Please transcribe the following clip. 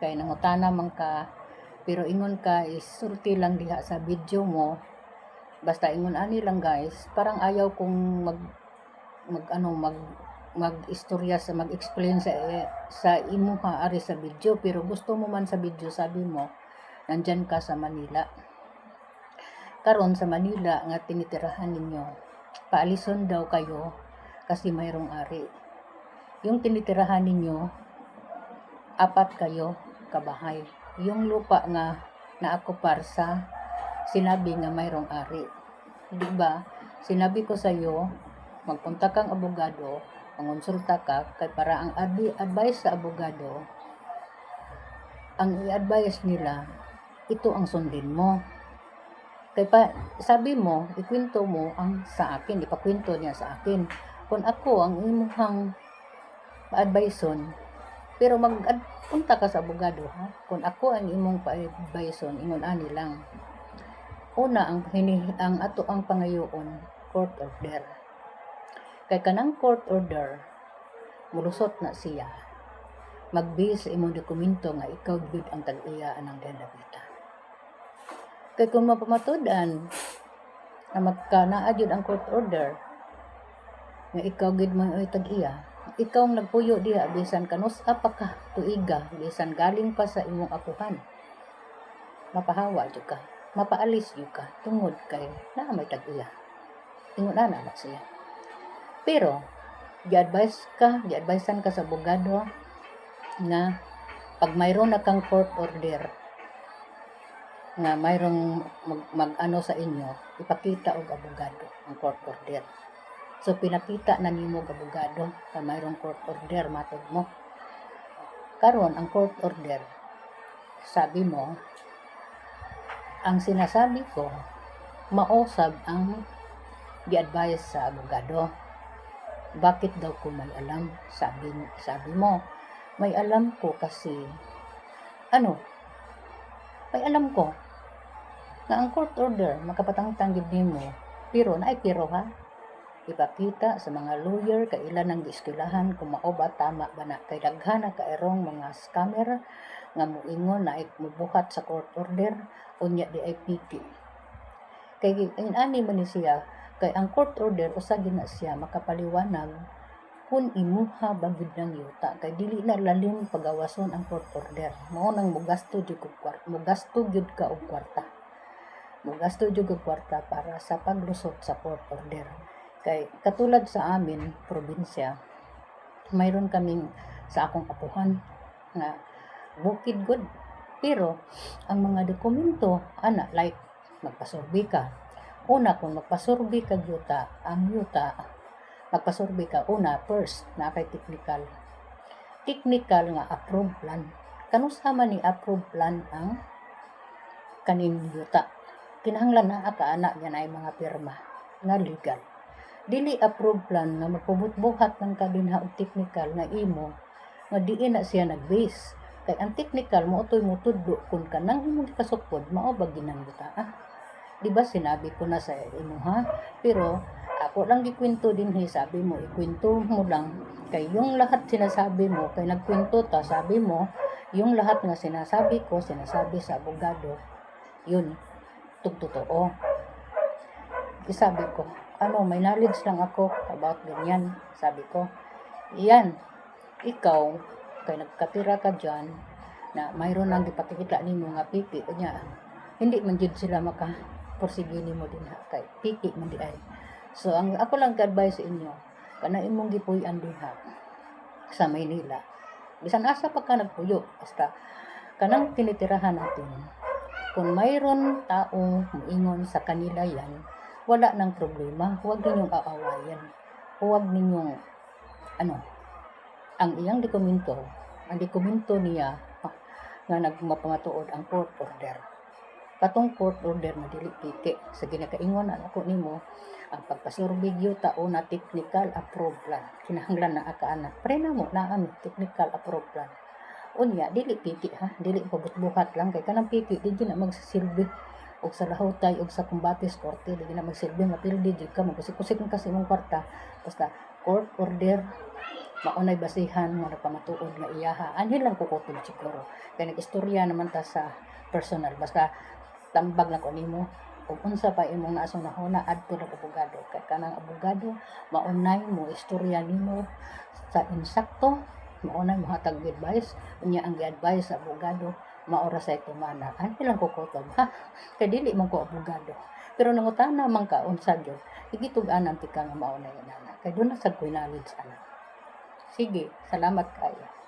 kay nangutana man ka, pero ingon ka is sulti lang diha sa video mo. Basta ingon ani lang guys, parang ayaw kong mag-istorya sa mag-explain sa imuha ari sa video, pero gusto mo man sa video, sabi mo nandyan ka sa Manila. Karon sa Manila nga tinitirahan ninyo, paalison daw kayo kasi mayroong ari. Yung tinitirahan ninyo, 4 kayo kabahay. Yung lupa nga naakupar sa sinabi nga mayroong ari. Diba? Sinabi ko sa iyo, magpunta kang abogado, mangonsulta ka, kay para ang advice sa abogado, ang i-advise nila, ito ang sundin mo. Kay sabi mo, ikwento mo ang sa akin, ipakwento niya sa akin. Kung ako ang imuhang pa-adviseon, pero punta ka sa abogado, ha? Kung ako ang imong pa-adviseon, ingon ani lang. Una, ang ato ang pangayoon, court order. Kay kanang court order, mulusot na siya. Mag-base sa imong dokumento nga ikaw gid ang tag-iya anang dendabita. Kay kung mapamatudan na magkanaa jud ang court order nga ikaw gid man ay tag-iya, ikaw ang nagpuyo diha bisan kanus-a pa ka tuiga, bisan galing pa sa imong akuhan, mapahawa jud ka, mapaalis jud ka tungod kay naa may tag-iya. Ingon ana na siya. Pero gi-advisean ka sa abogado nga pag mayroon na kang court order nga mayroong mag-ano sa inyo, ipakita og abogado ang court order. So pinakita na nimo og abogado nga mayroong court order matod mo. Karon ang court order, sabi mo, ang sinasabi ko mausab ang gi-advise sa abogado. Bakit daw ko may alam? Sabi mo, may alam ko kasi may alam ko nga ang court order makapatangtang gid nimo, pero naay pero ha, ipakita sa mga lawyer kailan ang gieskulahan kung mao ba tama ba na, kay daghan na kairong mga scammer nga moingon na ay mubuhat sa court order unya di ay piti. Kay ani man ni siya, kay ang court order usa gid na siya makapaliwanag kung imuha ba gid ng yuta, kay dili na lalim pagawason ang court order. Mao nang mugasto jud ka og kwarta. Mugasto jud og kwarta para sa paglusot sa court order. Kay katulad sa amin probinsya, mayroon kaming sa akong apuhan nga bukid good, pero ang mga dokumento like magpasurvey ka. Una, kung magpasurvey ka yuta, ang yuta magpasurvey ka, una, first, na kay technical nga approved plan. Kanusa man ni approved plan ang kaning yuta. Kinahanglan na anak yan ay mga pirma nga legal. Dili approved plan nga magpubut-buhat ng kadinha og technical nga imo nga diin na siya nag-base. Kay ang technical mo utoy mo tudlo kung kanang imong kasukod mao ba ginang yuta. Diba sinabi ko na sa imo ha, pero ako lang gikwento din sabi mo, ikwento mo lang. Kay yung lahat sinasabi mo, kay nagkwento ta, sabi mo, yung lahat nga sinasabi ko, sinasabi sa abogado, yun, totoo. Sabi ko, may knowledge lang ako about ganyan. Sabi ko, yan, ikaw, kay nagkatira ka dyan, na mayroon nang ipakikita nimo nga piki, kanya, hindi man jud sila maka-porsige nimo din ha, kay piki man di ay. So, ang ako lang ka-advise sa inyo, kana imong gipuy-an diha sa Maynila. Bisan asa pa ka nagpuyo, basta kanang tinitirahan natin. Kung mayroon tao moingon sa kanila yan, wala nang problema, huwag ninyong aawayan. Huwag ninyong ang iyang dokumento, ang dokumento niya nga nagmapamatuod ang court order. Katong court order na dili piki. Sa ginakaingon ako nimo, ang pagpasurvey yuta una technical approved plan. Kinahanglan na anak. Pre na mo na technical approved plan. Unya dili piki ha, dili pabut-buhat lang kay kanang piki di na magsisilbi og sa lahutay og sa kumbatis korte, di na magsilbi mapildi jud ka magkusik-kusik kasi imong kwarta. Basta court order maunay basihan nga nagpamatuod nga iyaha anhi lang ko kutod siguro kay nag-istorya naman ta sa personal basta tambag na ko nimo ug unsa pa imong naasong nahuna adto na abogado kay kanang abogado maunay mo istorya nimo sa insakto maunay mo hatag advice unya ang gi-advise sa abogado maora sa tumana anhi lang ko kutob ha kay dili man ko abogado pero nangutana man ka unsa gyud igitug-anan ti ka nga maunay ana kay dunay sad ko'y knowledge ana. Sige, salamat kayo.